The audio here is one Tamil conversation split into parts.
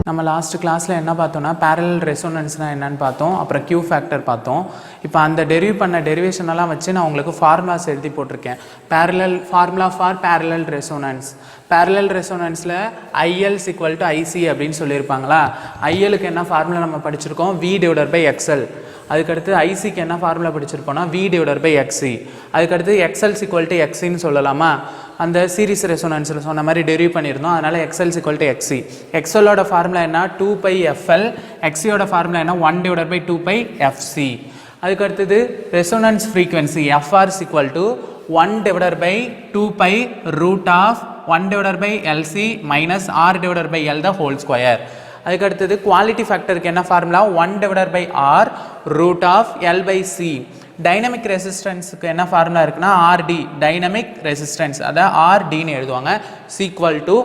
நம்ம லாஸ்ட் கிளாஸில் என்ன பார்த்தோம்னா பேரலல் ரெசோனன்ஸ்னால் என்னன்னு பார்த்தோம். அப்புறம் கியூ ஃபேக்டர் பார்த்தோம். இப்போ அந்த டெரிவ் பண்ண டெரிவேஷனெல்லாம் வச்சு நான் உங்களுக்கு ஃபார்முலாஸ் எழுதி போட்டிருக்கேன். Parallel formula for parallel resonance. Parallel ரெசோனன்ஸில் ஐஎல்ஸ் ஈக்குவல் டு ஐசி அப்படின்னு சொல்லியிருப்பாங்களா. ஐஎலுக்கு என்ன ஃபார்முலா நம்ம படிச்சிருக்கோம், வி டிவைடட் பை எக்ஸ்எல். அதுக்கடுத்து ஐசிக்கு என்ன ஃபார்முலா படிச்சிருப்போம்னா வி டிவைடட் பை எக்ஸி. அதுக்கடுத்து எக்ஸ்எல்ஸ் ஈக்குவல் டு எக்ஸின்னு சொல்லலாமா. அந்த சீரிஸ் ரெசோனன்ஸில் சொன்ன மாதிரி டெரிவ் பண்ணியிருந்தோம். அதனால் எக்ஸ்எல்ஸ் ஈக்குவல் டு எக்ஸி. எக்ஸ்எல்லோட ஃபார்முலா என்ன 2πfl. எக்ஸியோட ஃபார்முலா என்ன 1 டிவைடட் பை 2πfc. அதுக்கடுத்தது resonance frequency F R equal to 1 divided by 2 pi root of 1 divided by LC minus R divided by L the whole square. அதுக்கு அடுத்தது குவாலிட்டி ஃபேக்டருக்கு என்ன formula 1 divided by R root of L by C. Dynamic ரெசிஸ்டன்ஸுக்கு என்ன ஃபார்முலா இருக்குன்னா ஆர்டி, டைனமிக் ரெசிஸ்டன்ஸ், அதை ஆர்டின்னு எழுதுவாங்க. Equal to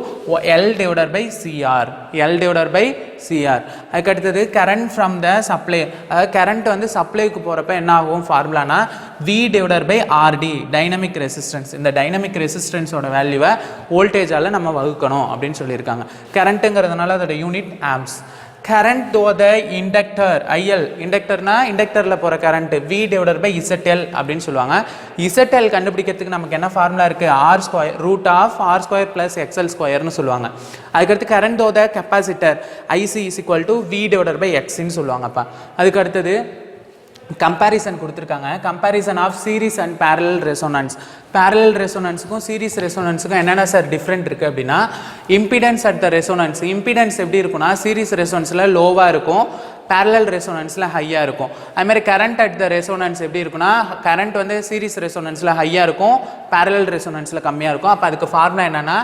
L divided by CR, L divided by CR. அதுக்கு அடுத்தது கரண்ட் ஃப்ரம் த சப்ளை, அதாவது கரண்ட் வந்து சப்ளைக்கு போகிறப்ப என்ன ஆகும் ஃபார்முலானா V divided by RD, dynamic resistance. இந்த டைனமிக் ரெசிஸ்டன்ஸோட வேல்யூவை வோல்டேஜால் நம்ம வகுக்கணும் அப்படின்னு சொல்லியிருக்காங்க. கரண்ட்டுங்கிறதுனால அதோட unit amps. current through the inductor IL, இண்டக்டர்னா இண்டக்டரில் போகிற current V divided by ZL அப்படின்னு சொல்லுவாங்க. ZL கண்டுபிடிக்கிறதுக்கு நமக்கு என்ன ஃபார்முலா இருக்குது, R square root of R square plus XL ஸ்கொயர்னு சொல்லுவாங்க. அதுக்கடுத்து current through the capacitor IC is equal to V divided by எக்ஸ்ன்னு சொல்லுவாங்கப்பா. அதுக்கு அடுத்தது கம்பேரிசன் கொடுத்துருக்காங்க. Comparison of series and parallel resonance. Parallel ரெசோனன்ஸுக்கும் சீரிஸ் ரெசோனன்ஸுக்கும் என்னென்ன சார் டிஃப்ரெண்ட் இருக்குது அப்படின்னா, impedance at the resonance. Impedance எப்படி இருக்குன்னா சீரிஸ் ரெசோனன்ஸில் லோவாக இருக்கும், பேரலல் ரெசோனன்ஸில் ஹையாக இருக்கும். அதுமாதிரி கரண்ட் அட் த ரெசோனன்ஸ் எப்படி இருக்குன்னா, கரண்ட் வந்து சீரிஸ் ரெசோனன்ஸில் ஹையாக இருக்கும், பேரலல் ரெசோனன்ஸில் கம்மியாக இருக்கும். அப்போ அதுக்கு ஃபார்முலா என்னென்னா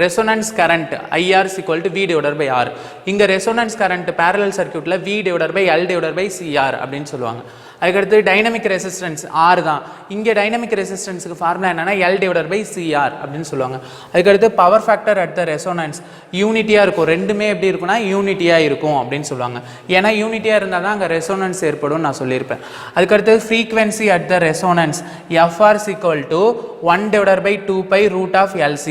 resonance current IR equal to V divided by R. இங்கே ரெசோனன்ஸ் கரண்ட் பேரலல் சர்க்யூட்டில் V divided by L divided by CR அப்படின்னு சொல்லுவாங்க. அதுக்கடுத்து டைனமிக் ரெசிஸ்டன்ஸ் ஆர் தான். இங்கே டைனமிக் ரெசிஸ்டன்ஸுக்கு ஃபார்முலா என்னன்னா எல் டிவைடட் பை சிஆர் அப்படின்னு சொல்லுவாங்க. அதுக்கடுத்து power factor at the resonance யூனிட்டியாக இருக்கும். ரெண்டுமே எப்படி இருக்குன்னா யூனிட்டியாக இருக்கும் அப்படின்னு சொல்லுவாங்க. ஏன்னா யூனிட்டியாக இருந்தால் தான் அங்கே ரெசோனன்ஸ் ஏற்படும் நான் சொல்லியிருப்பேன். அதுக்கடுத்து frequency at the resonance FR equal to 1 divided by 2 root of LC.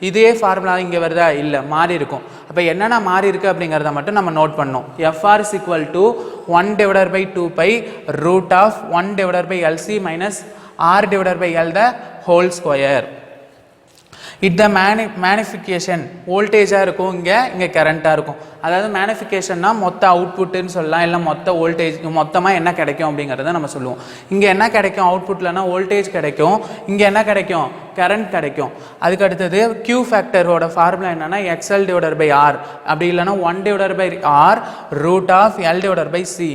இதே ஃபார்முலா இங்கே வருதா, இல்லை மாறி இருக்கும். அப்போ என்னென்ன மாறி இருக்குது அப்படிங்கிறத மட்டும் நம்ம நோட் பண்ணோம். FR equal to 1 divided by 2 root of 1 divided by LC minus R divided by L the whole square. It the magnification வோல்டேஜாக இருக்கும், இங்கே கரண்ட்டாக இருக்கும். அதாவது மேனிஃபிகேஷன்னா மொத்த அவுட்புட்டுன்னு சொல்லலாம், இல்லை மொத்த வோல்டேஜ் மொத்தமாக என்ன கிடைக்கும் அப்படிங்கிறத நம்ம சொல்லுவோம். இங்கே என்ன கிடைக்கும் அவுட்புட்லனா வோல்டேஜ் கிடைக்கும், இங்கே என்ன கிடைக்கும் கரண்ட் கிடைக்கும். அதுக்கு அடுத்தது கியூ ஃபேக்டரோட ஃபார்முலா என்னென்னா எக்ஸ்எல் டிவைடட் பை ஆர், அப்படி இல்லைனா 1 divided by R root of L divided by C.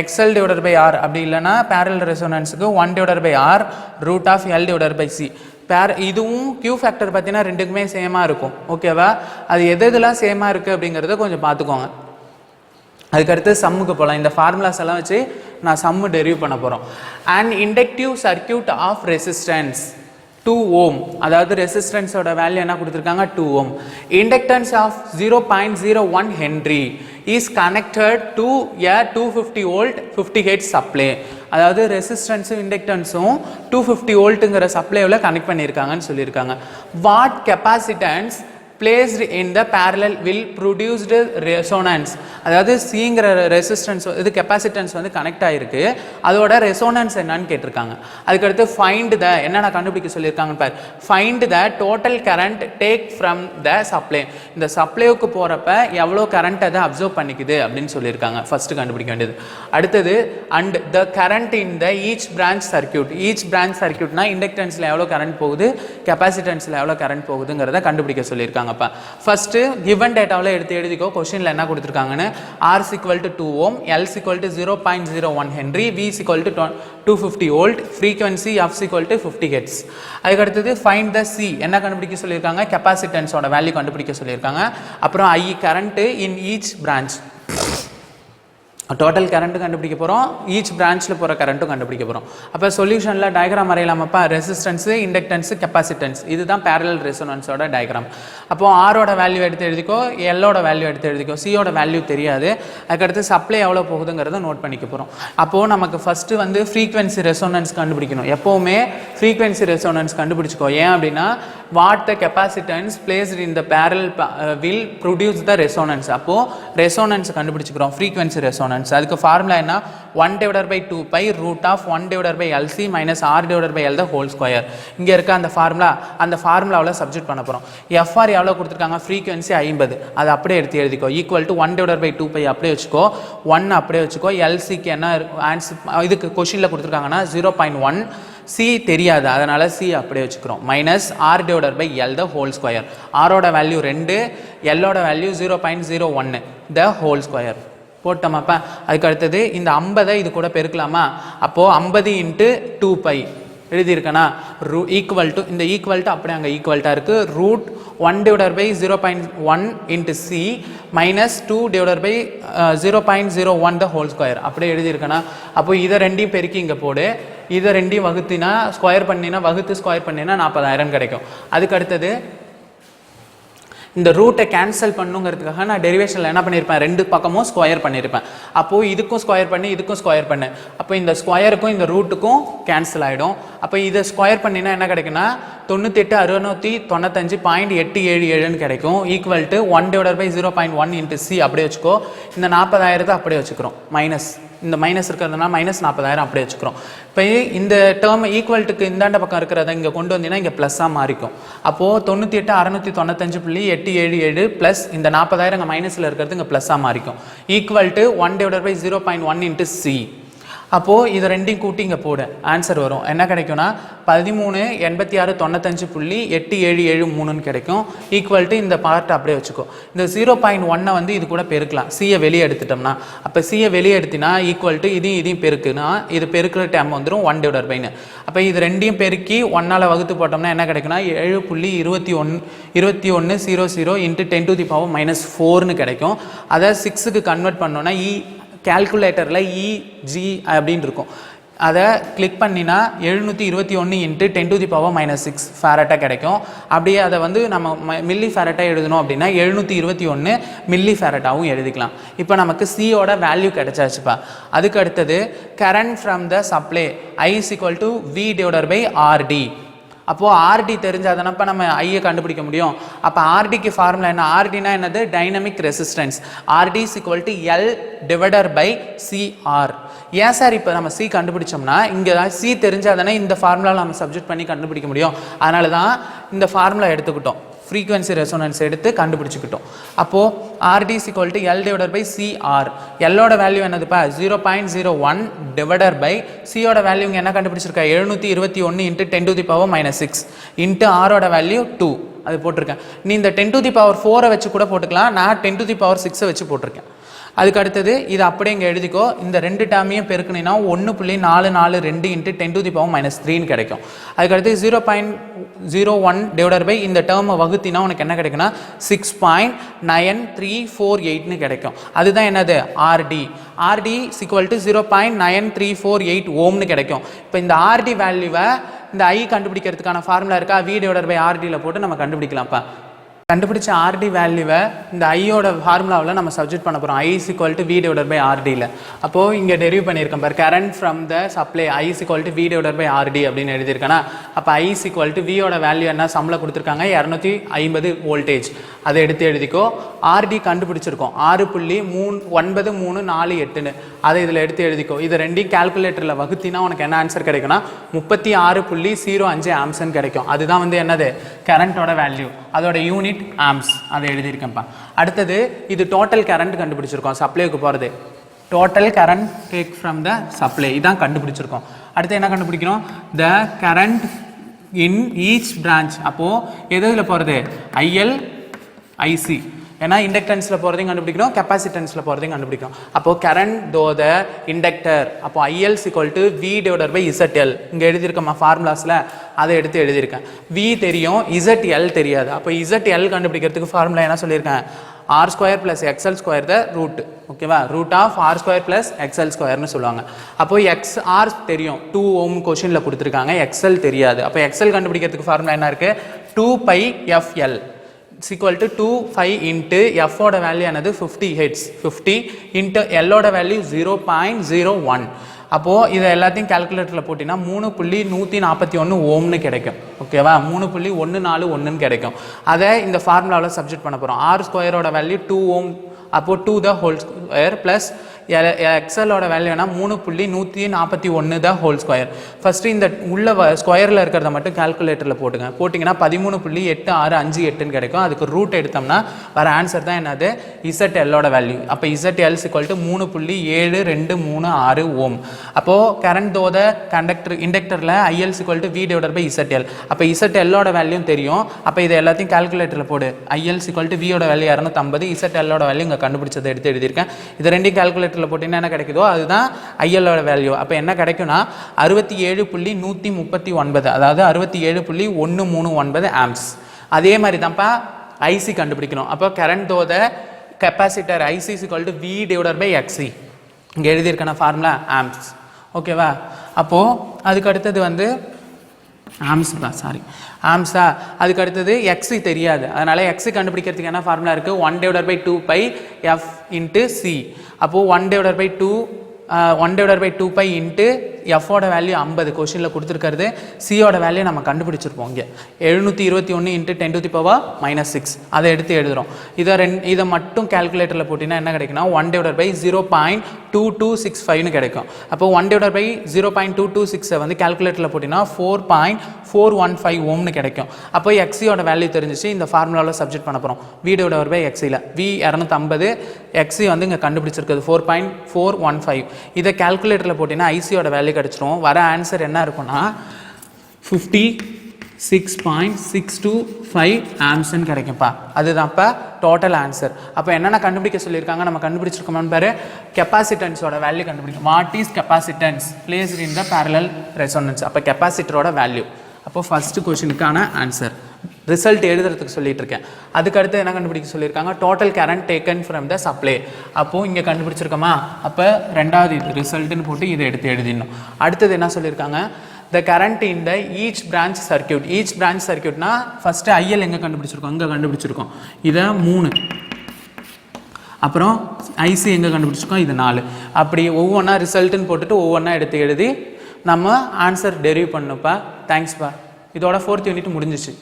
XL divided by R, அப்படி இல்லைனா பேரலல் ரெசோனன்ஸுக்கு 1 divided by R root of L divided by C. இதுவும் கியூ ஃபேக்டர் பார்த்தீங்கன்னா ரெண்டுக்குமே சேமாக இருக்கும். ஓகேவா, அது எதெல்லாம் சேமாக இருக்குது அப்படிங்கிறத கொஞ்சம் பார்த்துக்கோங்க. அதுக்கடுத்து சம்முக்கு போகலாம். இந்த ஃபார்முலாஸ் எல்லாம் வச்சு நான் சம்மு டெரிவ் பண்ண போகிறோம். And inductive circuit of resistance 2 ohm, அதாவது ரெசிஸ்டன்ஸோட வேல்யூ என்ன கொடுத்துருக்காங்க 2 ohm. Inductance of 0.01 henry is connected to a 250 volt 50 Hz supply. அதாவது ரெசிஸ்டன்ஸும் இண்டக்டன்ஸும் 250 வோல்ட்டுங்கிற சப்ளைவில் கனெக்ட் பண்ணியிருக்காங்கன்னு சொல்லியிருக்காங்க. What capacitance placed in the parallel will produced resonance. அதாவது சிங்கிற ரெசிஸ்டன்ஸ் இது கெப்பாசிட்டன்ஸ் வந்து கனெக்ட் ஆகிருக்கு, அதோட ரெசோனன்ஸ் என்னன்னு கேட்டிருக்காங்க. அதுக்கடுத்து ஃபைண்ட் த என்னென்ன கண்டுபிடிக்க சொல்லியிருக்காங்கன்னு பாரு. Find the total current take from the supply. இந்த சப்ளைவுக்கு போகிறப்ப எவ்வளோ கரண்ட் அதை அப்சர்வ் பண்ணிக்குது அப்படின்னு சொல்லியிருக்காங்க. ஃபர்ஸ்ட் கண்டுபிடிக்க வேண்டியது. அடுத்தது and the current in the each branch circuit. Each branch சர்க்யூட்னா இண்டக்டன்ஸில் எவ்வளோ கரண்ட் போகுது, கெப்பாசிட்டன்ஸில் எவ்வளோ கரண்ட் போகுதுங்கிறத கண்டுபிடிக்க சொல்லியிருக்காங்க. ஃபர்ஸ்ட் கிவன் டேட்டாவில் எடுத்து எழுதிக்கோ. கொஸ்டின்ல என்ன கொடுத்துருக்காங்கன்னு R equal to 2 ohm, L equal to 0.01 Henry, V equal to 250 volt, frequency F equal to 50 Hz. அதுக்கு அடுத்தது find the C என்ன கண்டுபிடிக்க சொல்லியிருக்காங்க, கெப்பாசிட்டன்ஸோட வேல்யூ கண்டுபிடிக்க சொல்லியிருக்காங்க. அப்புறம் I current in each branch. Total current கண்டுபிடிக்க போகிறோம், ஈச் பிரான்ச்சில் போகிற கரண்ட்டும் கண்டுபிடிக்க போகிறோம். அப்போ சொல்யூஷனில் டயக்ராம் வரையலாமப்பா, ரெசிஸ்டன்ஸு, இண்டக்டன்ஸு, கெப்பாசிட்டன்ஸ், இதுதான் பேரலல் ரெசோனன்ஸோட டயக்ராம். அப்போது ஆரோட வேல்யூ எடுத்து எழுதிக்கோ, எல்லோட வேல்யூ எடுத்து எழுதிக்கோ, சியோட வேல்யூ தெரியாது. அதுக்கடுத்து சப்ளை எவ்வளோ போகுதுங்கிறத நோட் பண்ணிக்க போகிறோம். அப்போது நமக்கு ஃபஸ்ட்டு வந்து ஃப்ரீக்வன்சி ரெசோனன்ஸ் கண்டுபிடிக்கணும். எப்போவுமே ஃப்ரீக்வன்சி ரெசோனன்ஸ் கண்டுபிடிச்சிக்கோ. ஏன் அப்படின்னா what the capacitance placed in the parallel will produce the resonance. அப்போது ரெசோனன்ஸ் கண்டுபிடிச்சிக்கிறோம், ஃப்ரீக்வன்சி ரெசோனன்ஸ். அதுக்கு ஃபார்முலா என்ன, 1/2π √1/LC - R/L the whole square. இங்கே இருக்க அந்த ஃபார்முலாவில் சப்ஸ்டிட்யூட் பண்ண போகிறோம். எஃப்ஆர் எவ்வளோ கொடுத்துருக்காங்க, ஃப்ரீக்வன்சி 50, அது அப்படியே எடுத்து எழுதிக்கோ. ஈக்குவல் டு 1/2π அப்படியே வச்சுக்கோ, 1 அப்படியே வச்சுக்கோ. எல்சிக்கு என்ன ஆன்சர் இதுக்கு கொஷினில் கொடுத்துருக்காங்கன்னா 0.1, சி தெரியாது, அதனால் சி அப்படியே வச்சுக்கிறோம். -R/L the whole square. ஆரோட வேல்யூ 2, எல்லோட வேல்யூ 0.01 the whole square போட்டோமாப்பா. அதுக்கு அடுத்தது இந்த 50 இது கூட பெருக்கலாமா, அப்போது 50 × 2π எழுதியிருக்கேனா, ஈக்குவல் டு இந்த ஈக்குவல் டு அப்படியே அங்கே ஈக்குவல்ட்டாக இருக்குது. √1/0.1 × C - 2/0.01 the whole square அப்படியே எழுதியிருக்கேனா. அப்போ இதை ரெண்டையும் பெருக்கி இங்கே போடு, இதை ரெண்டையும் வகுத்தினா ஸ்கொயர் பண்ணினா ஸ்கொயர் பண்ணினா 40,000 கிடைக்கும். அதுக்கு அடுத்தது இந்த ரூட்டை கேன்சல் பண்ணுங்கிறதுக்காக நான் டெரிவேஷனில் என்ன பண்ணியிருப்பேன், 2 பக்கமும் ஸ்கொயர் பண்ணியிருப்பேன். அப்போது இதுக்கும் ஸ்கொயர் பண்ணி இதுக்கும் ஸ்கொயர் பண்ணு, அப்போ இந்த ஸ்கொயருக்கும் இந்த ரூட்டுக்கும் கேன்சல் ஆகிடும். அப்போ இதை ஸ்கொயர் பண்ணினா என்ன கிடைக்குன்னா 98,695.877 கிடைக்கும். ஈக்குவல் டு 1/0.1 × C அப்படியே வச்சுக்கோ. இந்த 40,000 அப்படியே வச்சுக்கிறோம், மைனஸ் இந்த மைனஸ் இருக்கிறதுனால -40,000 அப்படியே வச்சுக்கிறோம். இப்போ இந்த டேர்ம் ஈக்குவல்ட்டுக்கு இந்தாண்ட பக்கம் இருக்கிறத இங்கே கொண்டு வந்தீங்கன்னா இங்கே ப்ளஸ்ஸாக மாறிக்கும். அப்போது 98,695.877 ப்ளஸ் இந்த 40,000 இங்கே மைனஸில் இருக்கிறது இங்கே ப்ளஸ்ஸாக மாறிக்கும். Equal to 1/0.1 × C. அப்போது இது ரெண்டையும் கூட்டி இங்கே போடு, ஆன்சர் வரும். என்ன கிடைக்கும்னா 13,86.95.877 கிடைக்கும். ஈக்குவல் டு இந்த பார்ட்டை அப்படியே வச்சுக்கோ. இந்த 0.1 வந்து இது கூட பெருக்கலாம், சியை வெளியே எடுத்துட்டோம்னா. அப்போ சியை வெளியே எடுத்தினா ஈக்குவல் டு இதையும் பெருக்குனா இது பெருக்கிற டைம் வந்துடும் 1/. அப்போ இது ரெண்டையும் பெருக்கி 1ஆல் வகுத்து போட்டோம்னா என்ன கிடைக்குன்னா 7.2100 × 10⁻⁴ கிடைக்கும். அதை 6க்கு கன்வெர்ட் பண்ணோன்னா கேல்குலேட்டரில் EG அப்படின்னு இருக்கும், அதை கிளிக் பண்ணினா 721 × 10⁻⁻6 ஃபேரட்டாக கிடைக்கும். அப்படியே அதை வந்து நம்ம மில்லி ஃபேரட்டாக எழுதணும் அப்படின்னா 721 மில்லி ஃபேரட்டாகவும் எழுதிக்கலாம். இப்போ நமக்கு சியோட வேல்யூ கிடைச்சாச்சுப்பா. அதுக்கு அடுத்தது current from the supply I = V/RD. அப்போது ஆர்டி தெரிஞ்சால் தானப்போ நம்ம ஐயை கண்டுபிடிக்க முடியும். அப்போ ஆர்டிக்கு ஃபார்முலா என்ன, ஆர்டினா என்னது, டைனமிக் ரெசிஸ்டன்ஸ். RT =L/CR. ஏன் சார் இப்போ நம்ம சி கண்டுபிடிச்சோம்னா இங்கே சி தெரிஞ்சால் தானே இந்த ஃபார்முலாவில் நம்ம சப்ஜெக்ட் பண்ணி கண்டுபிடிக்க முடியும். அதனால தான் இந்த ஃபார்முலா எடுத்துக்கிட்டோம், ஃப்ரீக்வன்சி ரெசோனன்ஸ் எடுத்து கண்டுபிடிச்சிக்கிட்டோம். அப்போது RD = L/CR. எல்லோட வேல்யூ என்னதுப்பா 0.01 சியோட வேல்யூ இங்கே என்ன கண்டுபிடிச்சிருக்கா 721 × 10⁻⁻6 × ஆரோட வேல்யூ 2 அது போட்டிருக்கேன். நீ இந்த 10⁻⁴ வச்சு கூட போட்டுக்கலாம், நான் 10⁻⁶ வச்சு போட்டிருக்கேன். அதுக்கு அடுத்தது இது அப்படியே இங்கே எழுதிக்கோ. இந்த ரெண்டு டேர்மையும் பெருக்குனா 1.442 × 10⁻³ கிடைக்கும். அதுக்கடுத்து 0.01 இந்த டேர்மை வகுத்தினா உனக்கு என்ன கிடைக்குன்னா 6.9348 கிடைக்கும். அதுதான் என்னது RD. RD = 0.9348 ஓம்னு கிடைக்கும். இப்போ இந்த RD வேல்யூவை இந்த I கண்டுபிடிக்கிறதுக்கான ஃபார்முலா இருக்கா, V/RD போட்டு நம்ம கண்டுபிடிக்கலாம்ப்பா. கண்டுபிடிச்ச ஆர்டி வேல்யூவை இந்த ஐயோட ஃபார்முலாவில் நம்ம சப்ஜெக்ட் பண்ண போகிறோம். I = V/RD. அப்போது இங்கே டெரிவ் பண்ணியிருக்கேன் பார், current from the supply I = V/RD அப்படின்னு எழுதியிருக்கேன்னா அப்போ I = வியோட வேல்யூ என்ன சம்பளம் கொடுத்துருக்காங்க 250 வோல்டேஜ், அதை எடுத்து எழுதிக்கோ. ஆர்டி கண்டுபிடிச்சிருக்கோம் 6.9348, அதை இதில் எடுத்து எழுதிக்கோ. இதை ரெண்டையும் கால்குலேட்டரில் வகுத்தினா உனக்கு என்ன ஆன்சர் கிடைக்குன்னா 36.05 ஆம்ஸ்ன்னு கிடைக்கும். அதுதான் வந்து என்னது கரண்ட்டோட வேல்யூ, அதோட யூனிட் ஆம்ஸ், அதை எழுதியிருக்கேன்ப்பா. அடுத்தது இது டோட்டல் கரண்ட் கண்டுபிடிச்சிருக்கோம், சப்ளைக்கு போகிறது. Total current take from the supply இதான் கண்டுபிடிச்சிருக்கோம். அடுத்து என்ன கண்டுபிடிக்கணும், த கரண்ட் இன் ஈச் பிரான்ச். அப்போது எதில் போகிறது IL IC, ஏன்னா இண்டக்டன்ஸில் போகிறதையும் கண்டுபிடிக்கணும், கெப்பாசிட்டன்ஸில் போகிறதையும் கண்டுபிடிக்கணும். அப்போது கரண்ட் தோ த இண்டக்டர், அப்போ IL = V/ZL இங்கே எழுதியிருக்கோம்மா ஃபார்முலாஸில், அதை எடுத்து எழுதியிருக்கேன். V தெரியும், ZL தெரியாது. அப்போ ZL கண்டுபிடிக்கிறதுக்கு ஃபார்முலா என்ன சொல்லியிருக்கேன், R square plus XL square the root, ஓகேவா, root of R square plus XL ஸ்கொயர்னு சொல்லுவாங்க. அப்போ எக்ஸ் ஆர் தெரியும், 2 ஓம் கொஷினில் கொடுத்துருக்காங்க, எக்ஸ்எல் தெரியாது. அப்போ எக்ஸ்எல் கண்டுபிடிக்கிறதுக்கு ஃபார்முலா என்ன இருக்குது, 2πfl equal to 2π into f ஓட வேல்யூ என்னது 50 ஹெட்ஸ், 50 into l ஓட வேல்யூ 0.01. அப்போது இதை எல்லாத்தையும் கால்குலேட்டரில் போட்டிங்கன்னா 3.141 ஓம்னு கிடைக்கும், ஓகேவா, 3.141 கிடைக்கும். அதை இந்த ஃபார்முலாவில் சப்ஜெக்ட் பண்ண போகிறோம். ஆர் ஸ்கொயரோட வேல்யூ 2 ஓம், அப்போது 2 த ஹோல் ஸ்கொயர் ப்ளஸ் எக்ஸ்எலோட வேல்யூனா 3.141 த ஹோல் ஸ்கொயர். ஃபஸ்ட்டு இந்த உள்ள ஸ்கொயரில் இருக்கிறத மட்டும் கால்குலேட்டரில் போட்டுங்க. போட்டிங்கன்னா 13.8658 கிடைக்கும். அதுக்கு ரூட் எடுத்தோம்னா வர ஆன்சர் தான் என்னது, இசட்எல்லோட வேல்யூ. அப்போ இசட்எல் = 3.7236 ஓம். அப்போது கரண்ட் தோத கண்டக்டர் இண்டக்டரில் IL = V/ZL. அப்போ இசட்எல்லோட வேல்யூ தெரியும். அப்போ இதை எல்லாத்தையும் கால்குலேட்டரில் போடு. IL = V ஓட வேல்யூ 250, இசட்எல்லோட வேல்யூ இங்கே கண்டுபிடிச்சதை எடுத்து எழுதியிருக்கேன். இது ரெண்டையும் கால்குலேட்டர் போட்டீங்கன்னா என்ன கிடைக்குதோ அதுதான் ஐஎல்லோட வேல்யூ. அப்போ என்ன கிடைக்கும்னா 67.139, அதாவது 67.139 ஆம்ப்ஸ். அதே மாதிரி தான்ப்பா ஐசி கண்டுபிடிக்கணும். அப்போ கரண்ட் தோத கெப்பாசிட்டர் IC = V/XC, இங்கே எழுதியிருக்கேன் ஃபார்முலா ஆம்ப்ஸ், ஓகேவா. அப்போது அதுக்கு அடுத்தது வந்து ஆம்ஸா, அதுக்கு அடுத்தது எக்ஸி தெரியாது, அதனால் எக்ஸி கண்டுபிடிக்கிறதுக்கு என்ன ஃபார்முலா இருக்குது, 1/2πf × C. அப்போது 1/2π இன்ட்டு எஃபோட வேல்யூ 50 கொஷினில் கொடுத்துருக்கிறது, சியோட வேல்யூ நம்ம கண்டுபிடிச்சிருப்போம். இங்கே 721 × 10⁻⁻6 அதை எடுத்து எழுதுகிறோம். இதை மட்டும் கால்குலேட்டரில் போட்டிங்கன்னா என்ன கிடைக்குன்னா 1/0.2265 கிடைக்கும். அப்போ 1/0.226 வந்து கால்குலேட்டரில் போட்டிங்கன்னா 4.415 ஓம்னு கிடைக்கும். அப்போ எக்ஸியோட வேல்யூ தெரிஞ்சிச்சு. இந்த ஃபார்முலாவில் சப்ஜெக்ட் பண்ண போகிறோம். V/XCயில் V 250, எக்ஸி வந்து இங்கே கண்டுபிடிச்சிருக்குது 4.415. இதை கால்குலேட்டரில் போட்டிங்கன்னா ஐசியோட வேல்யூ கிடச்சிரும். வர ஆன்சர் என்ன இருக்குன்னா 56.625 ஆம்ஸ்ன்னு கிடைக்கும்ப்பா. அதுதான்ப்பா டோட்டல் ஆன்சர். அப்போ என்னென்ன கண்டுபிடிக்க சொல்லியிருக்காங்க, நம்ம கண்டுபிடிச்சிருக்கோம்னு பாரு. கெப்பாசிட்டன்ஸோட வேல்யூ கண்டுபிடிக்கும். What is capacitance placed in the parallel resonance. அப்போ கெப்பாசிட்டரோட வேல்யூ. அப்போ ஃபர்ஸ்ட் கொஸ்டினுக்கான ஆன்சர். ரிசல்ட் எழுதுறதுக்கு சொல்லிட்டு இருக்கேன். அதுக்கடுத்து என்ன கண்டுபிடிக்க சொல்லியிருக்காங்க, total current taken from the supply. அப்போது இங்கே கண்டுபிடிச்சிருக்கோமா, அப்போ ரெண்டாவது இது ரிசல்ட்டுன்னு போட்டு இதை எடுத்து எழுதிடணும். அடுத்தது என்ன சொல்லியிருக்காங்க, the current in the each branch circuit. Each branch சர்க்கியூட்னா ஃபஸ்ட்டு ஐஎல் எங்கே கண்டுபிடிச்சிருக்கோம், இங்கே கண்டுபிடிச்சிருக்கோம், இதை 3. அப்புறம் ஐசி எங்கே கண்டுபிடிச்சிருக்கோம், இது 4. அப்படி ஒவ்வொன்றா ரிசல்ட்டுன்னு போட்டுட்டு ஒவ்வொன்றா எடுத்து எழுதி நம்ம ஆன்சர் டெரிவ் பண்ணப்பா. தேங்க்ஸ்ப்பா. இதோட 4th யூனிட் முடிஞ்சிச்சு.